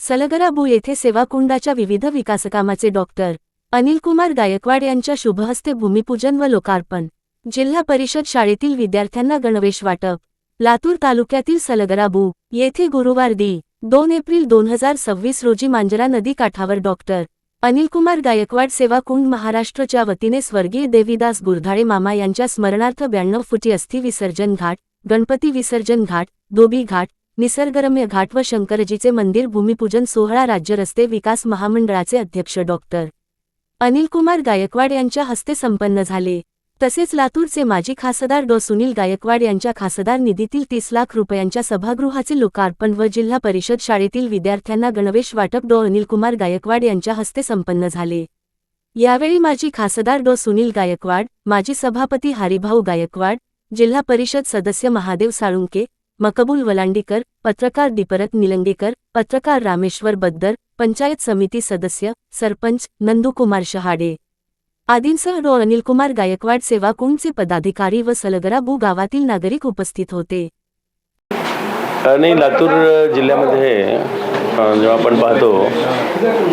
सलगराबू येथे सेवाकुंडाच्या विविध विकासकामाचे डॉक्टर अनिलकुमार गायकवाड यांच्या शुभहस्ते भूमिपूजन व लोकार्पण। जिल्हा परिषद शाळेतील विद्यार्थ्यांना गणवेश वाटप। लातूर तालुक्यातील सलगराबू येथे गुरुवार दि. 2 एप्रिल 2026 रोजी मांजरा नदी काठावर डॉक्टर अनिलकुमार गायकवाड सेवाकुंड महाराष्ट्रच्या वतीने स्वर्गीय देवीदास गुरधाळे मामा यांच्या स्मरणार्थ 92 फुटी अस्थि विसर्जन घाट, गणपती विसर्जन घाट, धोबी घाट, निसर्गरम्य घाट व शंकरजीचे मंदिर भूमिपूजन सोहळा राज्य रस्ते विकास महामंडळाचे अध्यक्ष डॉक्टर अनिलकुमार गायकवाड यांच्या हस्ते संपन्न झाले। तसेच लातूरचे माजी खासदार डॉ सुनील गायकवाड यांच्या खासदार निधीतील 30 लाख रुपयांच्या सभागृहाचे लोकार्पण व जिल्हा परिषद शाळेतील विद्यार्थ्यांना गणवेश वाटप डॉ अनिलकुमार गायकवाड यांच्या हस्ते संपन्न झाले। यावेळी माजी खासदार डॉ सुनील गायकवाड, माजी सभापती हरिभाऊ गायकवाड, जिल्हा परिषद सदस्य महादेव साळुंके, मकबूल वलांडीकर, पत्रकार दीपरथ निलंगेकर, पत्रकार रामेश्वर बद्दर, पंचायत समिती सदस्य, सरपंच नंदुकुमार शहाडे आदींसह डॉ अनिलकुमार गायकवाड सेवाकुंडचे पदाधिकारी व सलगराबू गावातील नागरिक उपस्थित होते। आणि लातूर जिल्ह्यामध्ये जेव्हा आपण पाहतो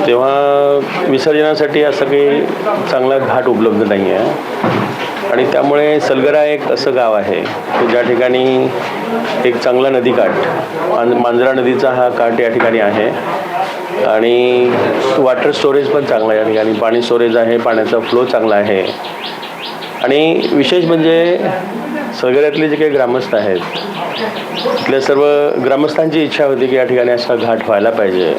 तेव्हा विसर्जनासाठी असं काही चांगला घाट उपलब्ध नाही आहे आणि त्यामुळे सलगरा एक असं गाव आहे की ज्या ठिकाणी एक चांगला नदीकाठ मांजरा नदीचा हा काठ या ठिकाणी आहे आणि वॉटर स्टोरेज पण चांगला आहे, या ठिकाणी पाणी स्टोरेज आहे, पाण्याचा फ्लो चांगला आहे आणि विशेष म्हणजे सलगऱ्यातले जे काही ग्रामस्थ आहेत तिथल्या सर्व ग्रामस्थांची इच्छा होती की या ठिकाणी असा घाट व्हायला पाहिजे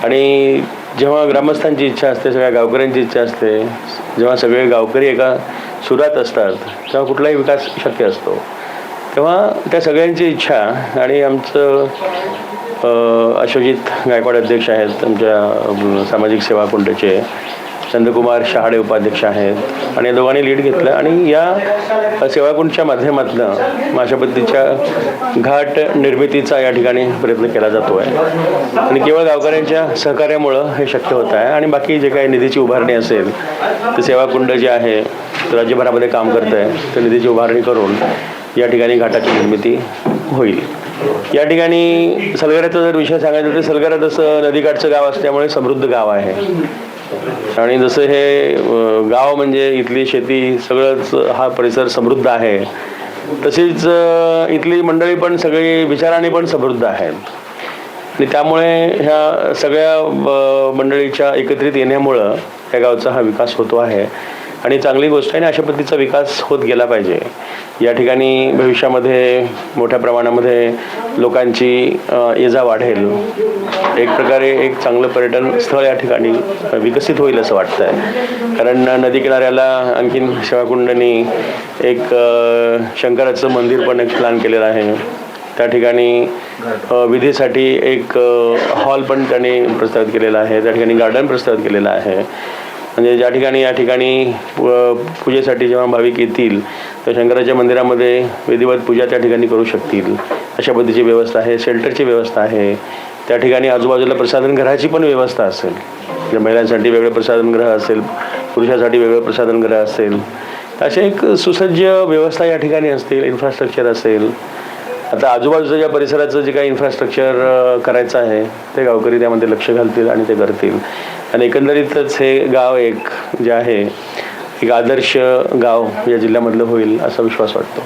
आणि जेव्हा ग्रामस्थांची इच्छा असते, सगळ्या गावकऱ्यांची इच्छा असते, जेव्हा सगळे गावकरी एका सुरात असतात तेव्हा कुठलाही विकास शक्य असतो। तेव्हा त्या सगळ्यांची इच्छा आणि आमचं अशोकजित गायकवाड अध्यक्ष आहेत, आमच्या सामाजिक सेवा कुंडचे नंदकुमार शहाडे उपाध्यक्ष आहेत आणि या दोघांनी लीड घेतलं आणि या सेवाकुंडच्या माध्यमातून अशा पद्धतीच्या घाट निर्मितीचा या ठिकाणी प्रयत्न केला जातो आहे आणि केवळ गावकऱ्यांच्या सहकार्यामुळं हे शक्य होत आहे आणि बाकी जे काही निधीची उभारणी असेल ते सेवाकुंड जे आहे राज्यभरामध्ये काम करत आहे, तर निधीची उभारणी करून या ठिकाणी घाटाची निर्मिती होईल। या ठिकाणी सलगऱ्याचा जर विषय सांगायचा तर सलगरा जसं नदीकाठचं गाव असल्यामुळे समृद्ध गाव आहे आणि जसं हे गाव म्हणजे इथली शेती सगळंच हा परिसर समृद्ध आहे, तशीच इथली मंडळी पण सगळी विचाराने पण समृद्ध आहेत आणि त्यामुळे ह्या सगळ्या मंडळीच्या एकत्रित येण्यामुळं या गावचा हा विकास होतो आहे आणि चांगली गोष्ट आहे आणि अशा पद्धतीचा विकास होत गेला पाहिजे। या ठिकाणी भविष्यामध्ये मोठ्या प्रमाणामध्ये लोकांची ये-जा वाढेल, एक प्रकारे एक चांगलं पर्यटन स्थळ या ठिकाणी विकसित होईल असं वाटतं आहे, कारण नदी किनाऱ्याला आणखीन सेवाकुंडनी एक शंकराचं मंदिर पण एक प्लॅन केलेलं आहे, त्या ठिकाणी विधीसाठी एक हॉल पण त्यांनी प्रस्तावित केलेला आहे, त्या ठिकाणी गार्डन प्रस्तावित केलेलं आहे, म्हणजे ज्या ठिकाणी या ठिकाणी पूजेसाठी जेव्हा भाविक येतील तर शंकराच्या मंदिरामध्ये विधिवत पूजा त्या ठिकाणी करू शकतील अशा पद्धतीची व्यवस्था आहे, शेल्टरची व्यवस्था आहे, त्या ठिकाणी आजूबाजूला प्रसाधनगृहाची पण व्यवस्था असेल, म्हणजे महिलांसाठी वेगळं प्रसाधनगृह असेल, पुरुषासाठी वेगळं प्रसाधनगृह असेल, असे एक सुसज्ज व्यवस्था या ठिकाणी असतील, इन्फ्रास्ट्रक्चर असेल। आता आजूबाजूच्या ज्या परिसराचं जे काही इन्फ्रास्ट्रक्चर करायचं आहे ते गावकरी त्यामध्ये लक्ष घालतील आणि ते करतील आणि एकंदरीतच हे गाव एक जे आहे एक आदर्श गाव या जिल्ह्यामधलं होईल असा विश्वास वाटतो।